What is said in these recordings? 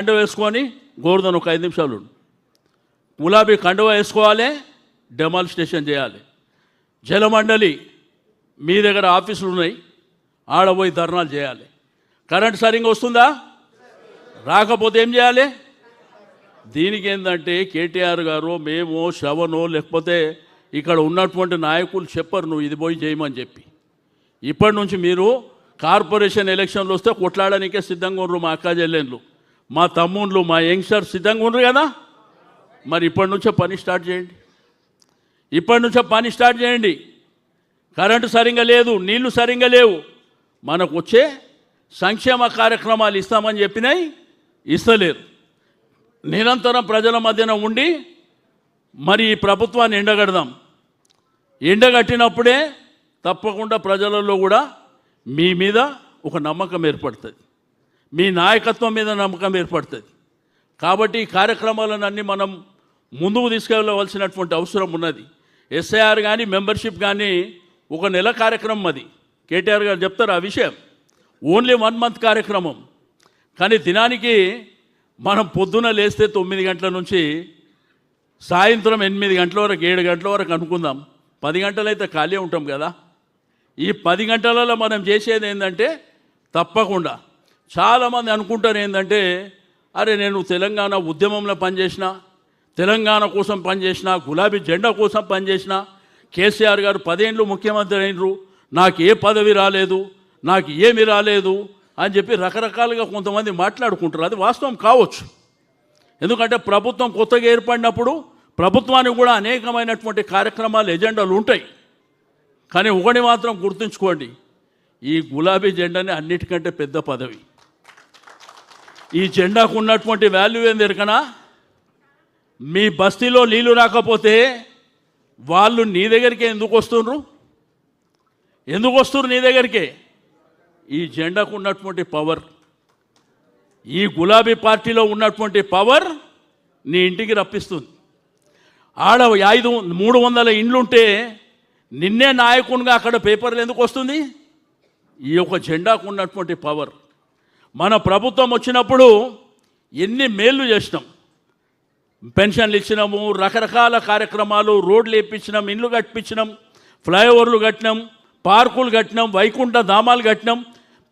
కండువ వేసుకొని గోవర్ధన్ ఒక 5 నిమిషాలు గులాబీ కండువ వేసుకోవాలి, డెమాలిస్టేషన్ చేయాలి. జలమండలి మీ దగ్గర ఆఫీసులు ఉన్నాయి, ఆడపోయి ధర్నాలు చేయాలి. కరెంట్ సరిగ్గా వస్తుందా? రాకపోతే ఏం చేయాలి? దీనికి ఏంటంటే కేటీఆర్ గారు మేము శ్రవణో లేకపోతే ఇక్కడ ఉన్నటువంటి నాయకులు చెప్పరు నువ్వు ఇది పోయి చేయమని చెప్పి. ఇప్పటి నుంచి మీరు కార్పొరేషన్ ఎలక్షన్లు వస్తే కొట్లాడడానికే సిద్ధంగా ఉండరు. మా అక్క చెల్లెళ్ళు, మా తమ్ముళ్ళు, మా యంగ్స్టర్స్ సిద్ధంగా ఉండరు కదా. మరి ఇప్పటి నుంచే పని స్టార్ట్ చేయండి, ఇప్పటి నుంచే పని స్టార్ట్ చేయండి. కరెంటు సరిగ్గా లేదు, నీళ్లు సరిగ్గా లేవు. మనకు వచ్చే సంక్షేమ కార్యక్రమాలు ఇస్తామని చెప్పినాయి, ఇస్తలేరు. నిరంతరం ప్రజల మధ్యన ఉండి మరి ఈ ప్రభుత్వాన్ని ఎండగడదాం. ఎండగట్టినప్పుడే తప్పకుండా ప్రజలలో కూడా మీ మీద ఒక నమ్మకం ఏర్పడుతుంది, మీ నాయకత్వం మీద నమ్మకం ఏర్పడుతుంది. కాబట్టి ఈ కార్యక్రమాలన్నీ మనం ముందుకు తీసుకెళ్ళవలసినటువంటి అవసరం ఉన్నది. ఎస్ఐఆర్ కానీ మెంబర్షిప్ కానీ ఒక నెల కార్యక్రమం, అది కేటీఆర్ గారు చెప్తారు ఆ విషయం. ఓన్లీ 1 మంత్ కార్యక్రమం. కానీ దినానికి మనం పొద్దున లేస్తే 9 గంటల నుంచి సాయంత్రం 8 గంటల వరకు 7 గంటల వరకు అనుకుందాం, 10 గంటలైతే ఖాళీ ఉంటాం కదా. ఈ 10 గంటలలో మనం చేసేది ఏంటంటే తప్పకుండా చాలామంది అనుకుంటారు ఏంటంటే అరే నేను తెలంగాణ ఉద్యమంలో పనిచేసిన, తెలంగాణ కోసం పనిచేసిన, గులాబీ జెండా కోసం పనిచేసిన, కేసీఆర్ గారు 10 ఏళ్ళు ముఖ్యమంత్రి అయినరు, నాకు ఏ పదవి రాలేదు, నాకు ఏమి రాలేదు అని చెప్పి రకరకాలుగా కొంతమంది మాట్లాడుకుంటారు. అది వాస్తవం కావచ్చు, ఎందుకంటే ప్రభుత్వం కొత్తగా ఏర్పడినప్పుడు ప్రభుత్వానికి కూడా అనేకమైనటువంటి కార్యక్రమాలు, ఎజెండాలు ఉంటాయి. కానీ ఒకటి మాత్రం గుర్తుంచుకోండి, ఈ గులాబీ జెండానే అన్నిటికంటే పెద్ద పదవి. ఈ జెండాకు ఉన్నటువంటి వాల్యూ ఏంది ఎరకనా? మీ బస్తీలో నీళ్లు రాకపోతే వాళ్ళు నీ దగ్గరికే ఎందుకు వస్తున్నారు? ఎందుకు వస్తున్నారు నీ దగ్గరికే? ఈ జెండాకు ఉన్నటువంటి పవర్, ఈ గులాబీ పార్టీలో ఉన్నటువంటి పవర్ నీ ఇంటికి రప్పిస్తుంది. ఆడ 300 ఇండ్లుంటే నిన్నే నాయకునిగా అక్కడ పేపర్లు ఎందుకు వస్తుంది? ఈ యొక్క జెండాకు ఉన్నటువంటి పవర్. మన ప్రభుత్వం వచ్చినప్పుడు ఎన్ని మేళ్ళు చేసినాం, పెన్షన్లు ఇచ్చినాము, రకరకాల కార్యక్రమాలు, రోడ్లు వేయించినాం, ఇండ్లు కట్టించినాం, ఫ్లైఓవర్లు కట్టినాం, పార్కులు కట్టినాం, వైకుంఠ ధామాలు కట్టినాం,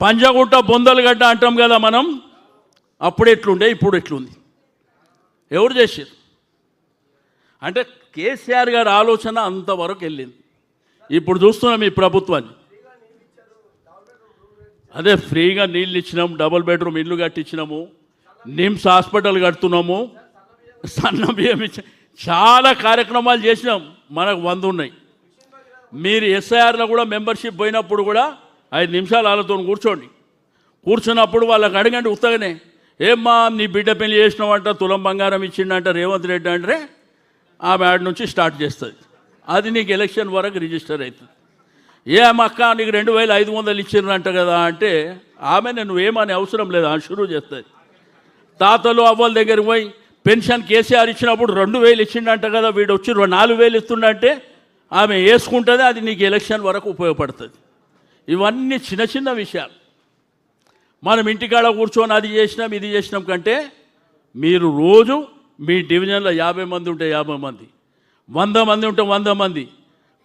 పంజగుట్ట బొందలు గడ్డ అంటాం కదా మనం. అప్పుడు ఎట్లుండే, ఇప్పుడు ఎట్లుంది? ఎవరు చేశారు? అంటే కేసీఆర్ గారి ఆలోచన అంతవరకు వెళ్ళింది. ఇప్పుడు చూస్తున్నాం ఈ ప్రభుత్వాన్ని, అదే ఫ్రీగా నీళ్ళు ఇచ్చినాము, డబుల్ బెడ్రూమ్ ఇల్లు కట్టించినాము, నిమ్స్ హాస్పిటల్ కడుతున్నాము, సన్న బియ్యం ఇచ్చి చాలా కార్యక్రమాలు చేసినాం. మనకు 100 ఉన్నాయి. మీరు ఎస్ఐఆర్లో కూడా మెంబర్షిప్ పోయినప్పుడు కూడా 5 నిమిషాలు వాళ్ళతో కూర్చోండి. కూర్చున్నప్పుడు వాళ్ళకి అడగండి ఉత్తగానే, ఏమ్మా నీ బిడ్డ పెళ్లి చేసినావంట, తులం బంగారం ఇచ్చిండంట రేవంత్ రెడ్డి అంటే ఆమె ఆడ నుంచి స్టార్ట్ చేస్తుంది. అది నీకు ఎలక్షన్ వరకు రిజిస్టర్ అవుతుంది. ఏమక్క నీకు 2500 ఇచ్చిండ్రంట కదా అంటే ఆమె నువ్వేమని అవసరం లేదు, ఆ షురూ చేస్తుంది. తాతలు అవ్వల దగ్గరికి పోయి పెన్షన్ కేసీఆర్ ఇచ్చినప్పుడు 2000 ఇచ్చిండంట కదా, వీడు వచ్చి 4000 ఇస్తుండంటే ఆమె వేసుకుంటుంది. అది నీకు ఎలక్షన్ వరకు ఉపయోగపడుతుంది. ఇవన్నీ చిన్న చిన్న విషయాలు. మనం ఇంటికాడ కూర్చొని అది చేసినాం ఇది చేసినాం కంటే మీరు రోజు మీ డివిజన్లో 50 మంది ఉంటే 50 మంది, 100 మంది ఉంటే 100 మంది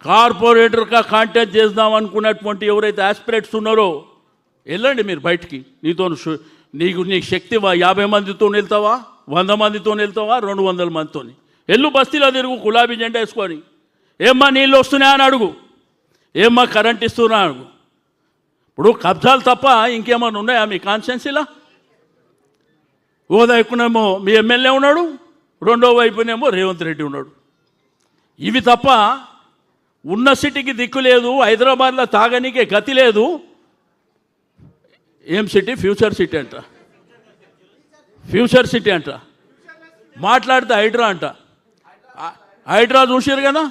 కార్పొరేటర్గా కాంటాక్ట్ చేద్దాం అనుకున్నటువంటి ఎవరైతే ఆస్పిరేట్స్ ఉన్నారో వెళ్ళండి మీరు బయటికి. నీకు శక్తి 50 మందితో వెళ్తావా, 100 మందితో వెళ్తావా, 200 మందితో ఎల్లు బస్తీలో తిరుగు, గులాబీ జెండా వేసుకొని. ఏమ్మా నీళ్ళు వస్తున్నాయా అని అడుగు, ఏమ్మా కరెంట్ ఇస్తున్నా అడుగు. ఇప్పుడు కబ్జాలు తప్ప ఇంకేమైనా ఉన్నాయా మీ కాన్స్టిట్యున్సీలో? ఓ వైపునేమో మీ ఎమ్మెల్యే ఉన్నాడు, రెండో వైపునేమో రేవంత్ రెడ్డి ఉన్నాడు. ఇవి తప్ప ఉన్న సిటీకి దిక్కు లేదు, హైదరాబాద్లో తాగనీకే గతి లేదు. ఏం సిటీ? ఫ్యూచర్ సిటీ అంట, ఫ్యూచర్ సిటీ అంట. మాట్లాడితే హైడ్రా అంట. హైడ్రా చూసారు కదా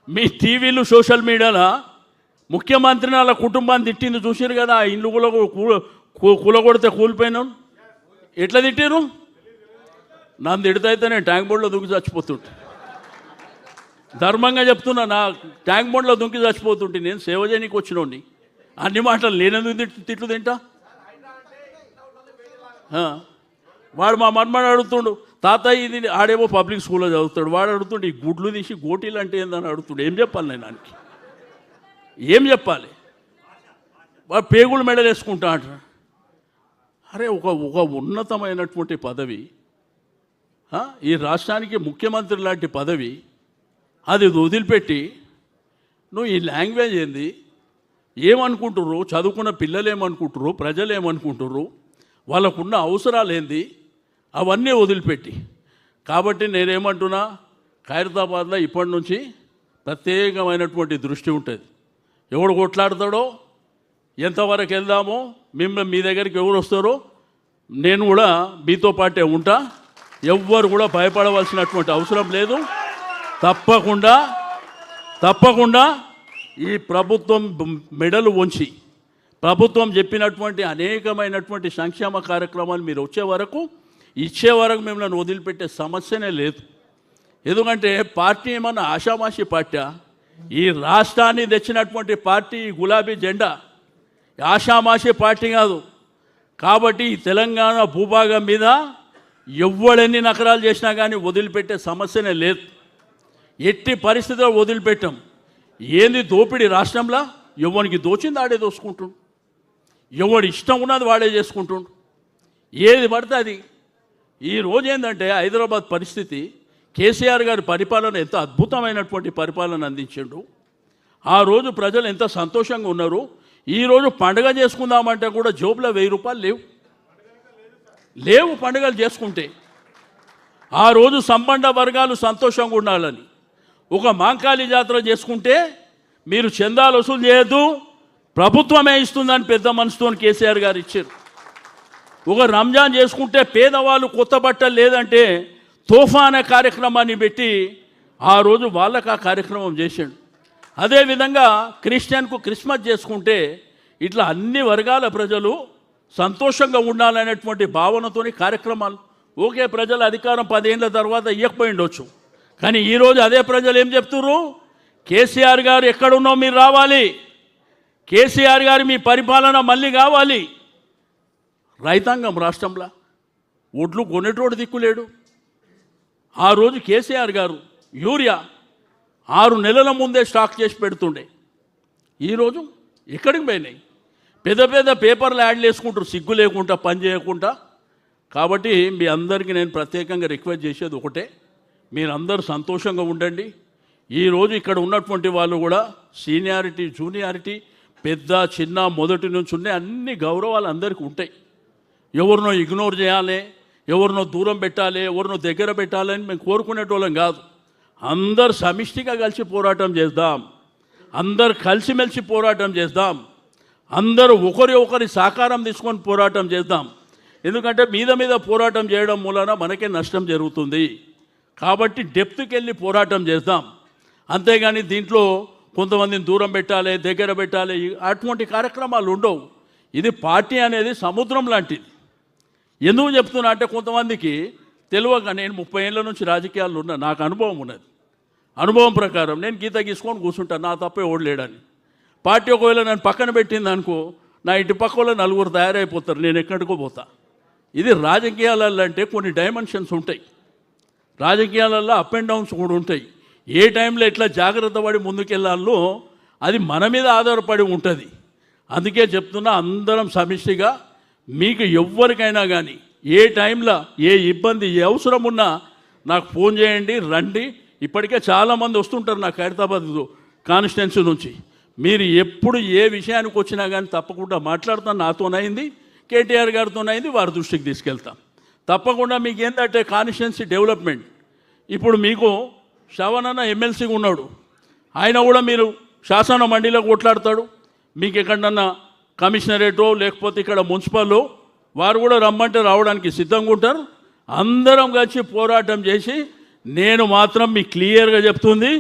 మీ టీవీలు సోషల్ మీడియాలో. ముఖ్యమంత్రిని వాళ్ళ కుటుంబాన్ని తిట్టింది చూసారు కదా, ఆ ఇండ్లు కూలగొడితే కూలిపోయినాను. ఎట్లా తిట్టారు? నన్ను తిడితే నేను ట్యాంక్ బోర్డులో దూకి చచ్చిపోతుంటే, ధర్మంగా చెప్తున్నా, నా ట్యాంక్ బోర్డులో దుంకి చచ్చిపోతుంటే నేను సేవ చేయడానికి వచ్చినోండి. అన్ని మాటలు నేనెందుకు తిట్లు తింటా? వాడు మా మన్మని అడుగుతుండు, తాతయ్య ఇది ఆడేమో పబ్లిక్ స్కూల్లో చదువుతాడు, వాడు అడుగుతుండు ఈ గుడ్లు తీసి గోటీలు అంటే ఏందని అడుగుతుండు. ఏం చెప్పాలి నేను దానికి? ఏం చెప్పాలి? వాడు పేగులు మెడలు వేసుకుంటా అంటారు. అరే ఒక ఉన్నతమైనటువంటి పదవి, ఈ రాష్ట్రానికి ముఖ్యమంత్రి లాంటి పదవి, అది వదిలిపెట్టి నువ్వు ఈ లాంగ్వేజ్ ఏంది, ఏమనుకుంటుర్రు, చదువుకున్న పిల్లలు ఏమనుకుంటుర్రు, ప్రజలు ఏమనుకుంటుర్రు, వాళ్ళకున్న అవసరాలు ఏంది, అవన్నీ వదిలిపెట్టి. కాబట్టి నేనేమంటున్నా, ఖైరతాబాద్లో ఇప్పటి నుంచి ప్రత్యేకమైనటువంటి దృష్టి ఉంటుంది. ఎవడు కొట్లాడతాడో, ఎంతవరకు వెళ్దామో, మీ దగ్గరికి ఎవరు వస్తారో నేను కూడా మీతో పాటే ఉంటా. ఎవ్వరు కూడా భయపడవలసినటువంటి అవసరం లేదు. తప్పకుండా ఈ ప్రభుత్వం మెడలు వంచి ప్రభుత్వం చెప్పినటువంటి అనేకమైనటువంటి సంక్షేమ కార్యక్రమాలు మీరు ఇచ్చే వరకు మిమ్మల్ని వదిలిపెట్టే సమస్యనే లేదు. ఎందుకంటే పార్టీ ఏమన్నా ఆషామాషి పార్టీ, ఈ రాష్ట్రాన్ని తెచ్చినటువంటి పార్టీ గులాబీ జెండా ఆషామాషి పార్టీ కాదు. కాబట్టి ఈ తెలంగాణ భూభాగం మీద ఎవ్వడెన్ని నకరాలు చేసినా కానీ వదిలిపెట్టే సమస్యనే లేదు. ఎట్టి పరిస్థితుల్లో వదిలిపెట్టాం. ఏంది దోపిడీ రాష్ట్రంలో? ఎవరికి దోచింది ఆడే దోసుకుంటుండు, ఎవడు ఇష్టం ఉన్నది వాడే చేసుకుంటుండు, ఏది పడితే అది. ఈరోజు ఏంటంటే హైదరాబాద్ పరిస్థితి, కేసీఆర్ గారి పరిపాలన ఎంత అద్భుతమైనటువంటి పరిపాలన అందించిండు. ఆ రోజు ప్రజలు ఎంత సంతోషంగా ఉన్నారు. ఈరోజు పండుగ చేసుకుందామంటే కూడా జోబులో 1000 రూపాయలు లేవు పండుగలు చేసుకుంటే. ఆ రోజు సంబంధ వర్గాలు సంతోషంగా ఉండాలని ఒక మాంకాళి జాతర చేసుకుంటే మీరు చందాలు వసూలు చేయొద్దు, ప్రభుత్వమే ఇస్తుందని పెద్ద మనసుతో కేసీఆర్ గారు ఇచ్చారు. ఒక రంజాన్ చేసుకుంటే పేదవాళ్ళు కొత్త బట్టలు లేదంటే తోఫా అనే కార్యక్రమాన్ని పెట్టి ఆ రోజు వాళ్ళకు ఆ కార్యక్రమం చేశాడు. అదేవిధంగా క్రిస్టియన్కు క్రిస్మస్ చేసుకుంటే ఇట్లా అన్ని వర్గాల ప్రజలు సంతోషంగా ఉండాలనేటువంటి భావనతోని కార్యక్రమాలు. ఓకే, ప్రజల అధికారం 10 ఏళ్ళ తర్వాత ఇవ్వకపోయిండొచ్చు, కానీ ఈరోజు అదే ప్రజలు ఏం చెప్తున్నారు? కేసీఆర్ గారు ఎక్కడున్నో మీరు రావాలి, కేసీఆర్ గారు మీ పరిపాలన మళ్ళీ కావాలి. రైతాంగం రాష్ట్రంలో ఒడ్లు కొనేటోడు దిక్కులేడు. ఆ రోజు కేసీఆర్ గారు యూరియా 6 నెలల ముందే స్టాక్ చేసి పెడుతుండే. ఈరోజు ఎక్కడికి పోయినాయి? పెద్ద పెద్ద పేపర్లు యాడ్లు వేసుకుంటారు సిగ్గు లేకుండా, పని చేయకుండా. కాబట్టి మీ అందరికీ నేను ప్రత్యేకంగా రిక్వెస్ట్ చేసేది ఒకటే, మీరందరూ సంతోషంగా ఉండండి. ఈరోజు ఇక్కడ ఉన్నటువంటి వాళ్ళు కూడా సీనియారిటీ, జూనియారిటీ, పెద్ద చిన్న మొదటి నుంచి ఉన్నాయి, అన్ని గౌరవాలు అందరికీ ఉంటాయి. ఎవరినో ఇగ్నోర్ చేయాలి, ఎవరినో దూరం పెట్టాలి, ఎవరినో దగ్గర పెట్టాలని మేము కోరుకునేటోళ్ళం కాదు. అందరు సమిష్టిగా కలిసి పోరాటం చేద్దాం, అందరు కలిసిమెలిసి పోరాటం చేద్దాం, అందరూ ఒకరి సహకారం తీసుకొని పోరాటం చేద్దాం. ఎందుకంటే మీద పోరాటం చేయడం మూలన మనకే నష్టం జరుగుతుంది. కాబట్టి డెప్త్కి వెళ్ళి పోరాటం చేద్దాం. అంతేగాని దీంట్లో కొంతమందిని దూరం పెట్టాలి, దగ్గర పెట్టాలి, అటువంటి కార్యక్రమాలు ఉండవు. ఇది పార్టీ అనేది సముద్రం లాంటిది. ఎందుకు చెప్తున్నా అంటే కొంతమందికి తెలియక, నేను 30 ఏళ్ళ నుంచి రాజకీయాల్లో ఉన్నా, నాకు అనుభవం ఉన్నది. అనుభవం ప్రకారం నేను గీత గీసుకొని కూర్చుంటాను, నా తప్పే ఓడలేడని. పార్టీ ఒకవేళ నన్ను పక్కన పెట్టింది అనుకో, నా ఇంటి పక్కలో 4 తయారైపోతారు, నేను ఎక్కడికో పోతా. ఇది రాజకీయాలలో అంటే కొన్ని డైమెన్షన్స్ ఉంటాయి. రాజకీయాలలో అప్ అండ్ డౌన్స్ కూడా ఉంటాయి. ఏ టైంలో ఎట్లా జాగ్రత్త పడి ముందుకెళ్ళాలో అది మన మీద ఆధారపడి ఉంటుంది. అందుకే చెప్తున్నా, అందరం సమిష్టిగా మీకు ఎవ్వరికైనా కానీ ఏ టైంలో ఏ ఇబ్బంది, ఏ అవసరం ఉన్నా నాకు ఫోన్ చేయండి, రండి. ఇప్పటికే చాలామంది వస్తుంటారు నాకు ఖైరతాబాద్ కాన్స్టిట్యున్సీ నుంచి. మీరు ఎప్పుడు ఏ విషయానికి వచ్చినా కానీ తప్పకుండా మాట్లాడతాను. నాతోనైంది, కేటీఆర్ గారితోనైంది, వారి దృష్టికి తీసుకెళ్తాం. తప్పకుండా మీకు ఏంటంటే కాన్స్టిట్యున్సీ డెవలప్మెంట్, ఇప్పుడు మీకు శ్రవణ్ అన్న ఎమ్మెల్సీగా ఉన్నాడు, ఆయన కూడా మీరు శాసన మండలిలో కొట్లాడతాడు. మీకు ఎక్కడన్నా కమిషనరేటో లేకపోతే ఇక్కడ మున్సిపల్లో వారు కూడా రమ్మంటే రావడానికి సిద్ధంగా ఉంటారు. అందరం కలిసి పోరాటం చేసి, నేను మాత్రం మీకు క్లియర్గా చెప్తుంది,